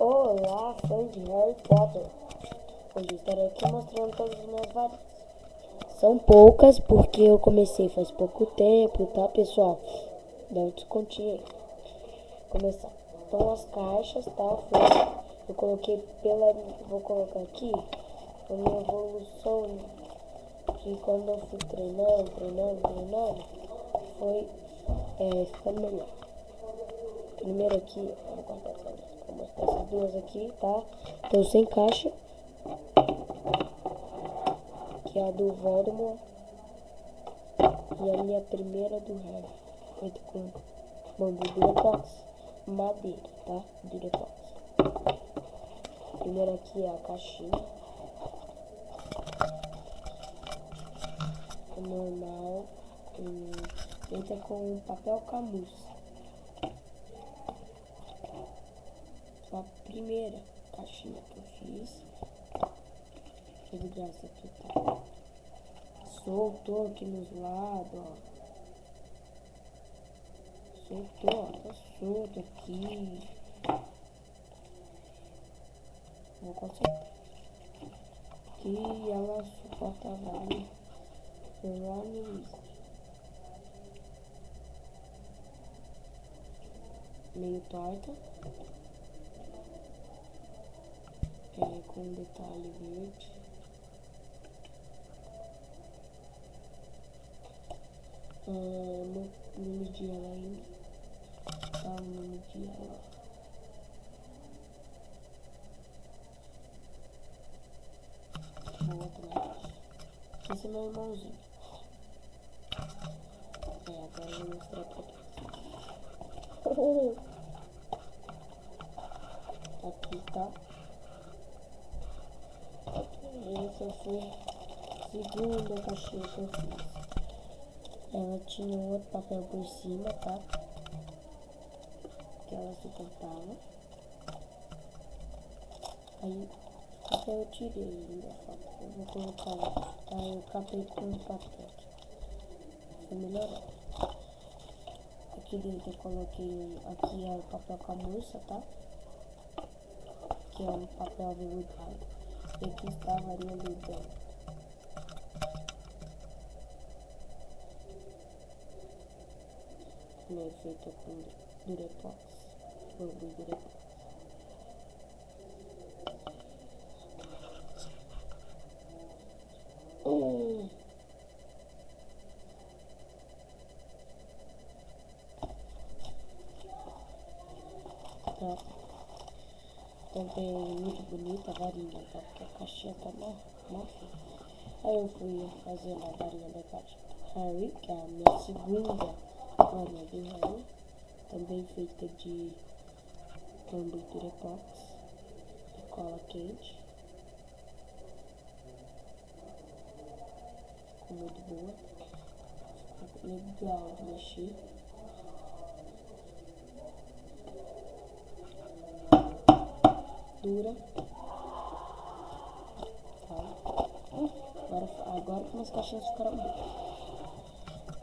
Olá, fãs de Harry Potter. Hoje estarei aqui mostrando todas as minhas varinhas. São poucas porque eu comecei faz pouco tempo, tá, pessoal? Dá um descontinho aí. Começar. Então as caixas, tá? Eu coloquei vou colocar aqui a minha evolução de quando eu fui treinando, foi ficando melhor. Primeiro aqui, vou mostrar essas duas aqui, tá? Então sem caixa, que é a do Voldemort e a minha primeira do Harry, feita com bambu Durepox, madeira, tá? Durepox. Primeiro aqui é a caixinha, normal, feita com papel camurça. A primeira caixinha que eu fiz. Que de graça aqui, tá? Soltou aqui nos lados, ó. Soltou, ó. Tá solto aqui. Vou consertar. Aqui ela suporta a varinha. Lá no início. Meio torta. Com um detalhe verde. Não medi ela ainda. Tá, não medi ela. Esse é meu irmãozinho. Agora eu vou mostrar pra vocês. Aqui tá. Essa foi a segunda caixinha que eu fiz. Ela tinha um outro papel por cima, tá? Que ela suportava. Aí o papel eu tirei ainda, eu vou colocar outro. Aí eu capei com o papel. Foi melhorando. Aqui dentro eu coloquei, aqui é o papel camurça, tá? Que é um papel aveludado. E aqui está a varinha do dentro. É feita com Durepox. Bambu Durepox. Tá. Também muito bonita a varinha, tá? Porque a caixinha tá mó feia. Aí eu fui fazendo a varinha da caixa do Harry, que é a minha segunda varinha do Harry. Também feita de bambu Durepox e cola quente. Ficou muito boa. Ficou legal de mexer. Dura. Agora que as caixinhas ficaram boas.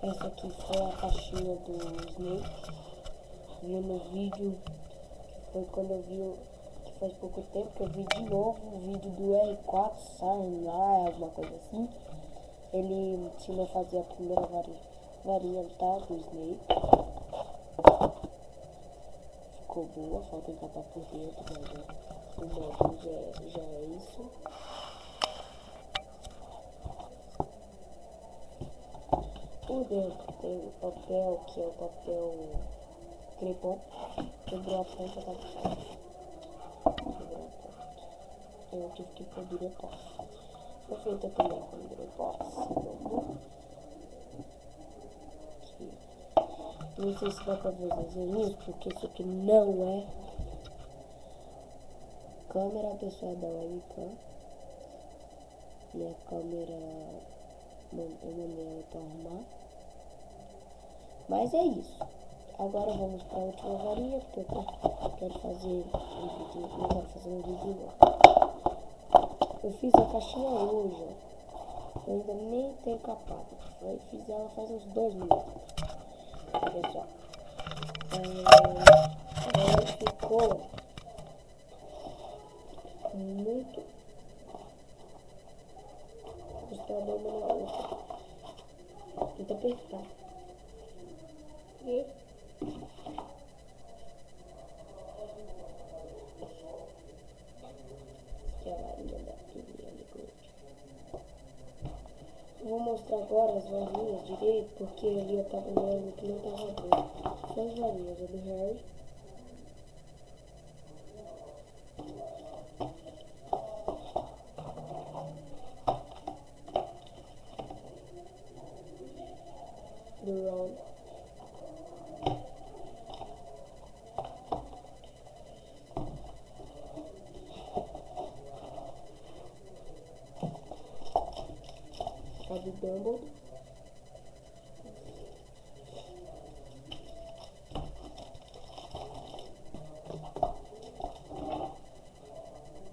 Essa aqui foi a caixinha do Snape. Vi no vídeo, que foi quando eu vi, que faz pouco tempo, que eu vi de novo o vídeo do R4, sai lá, alguma coisa assim. Ele me ensinou a fazer a primeira varinha, tá, do Snape. Ficou boa, falta encapar por dentro, mas o módulo já é isso. Por dentro tem o papel, que é o papel crepom. Quebrou a ponta, tá fora. Quebrou a ponta. Eu tive que pôr Durepox. Foi feita também com Durepox. Aqui. Não sei se dá pra ver os desenhos, porque isso aqui não é câmera pessoal da webcam. Minha câmera, eu mandei ela pra arrumar. Mas é isso. Agora vamos para a última varinha, porque eu quero fazer um vídeo. Não quero fazer um vídeo não. Eu fiz a caixinha hoje, ó. Eu ainda nem tenho capado. Eu fiz ela faz uns 2 minutos. Pessoal. Ela ficou muito. Mostrar uma na outra. Tenta apertar. E aqui é a varinha da Ariana Grande. Eu vou mostrar agora as varinhas direito, porque ali eu tava olhando que não tava bom. Só as varinhas, a do Harry. Do Ron. A do Dumbledore.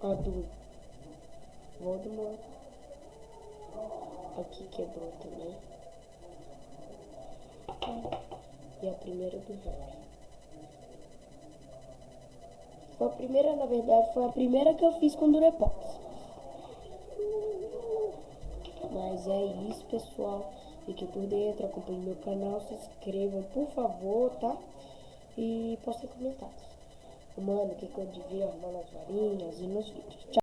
A do Voldemort. Aqui quebrou também. E a primeira do Harry. Foi a primeira, na verdade, foi a primeira que eu fiz com Durepox. Mas é isso, pessoal. Fiquem por dentro, acompanhem meu canal, se inscrevam, por favor, tá? E postem comentários. Mano, o que eu devia arrumar nas varinhas e nos vídeos. Tchau.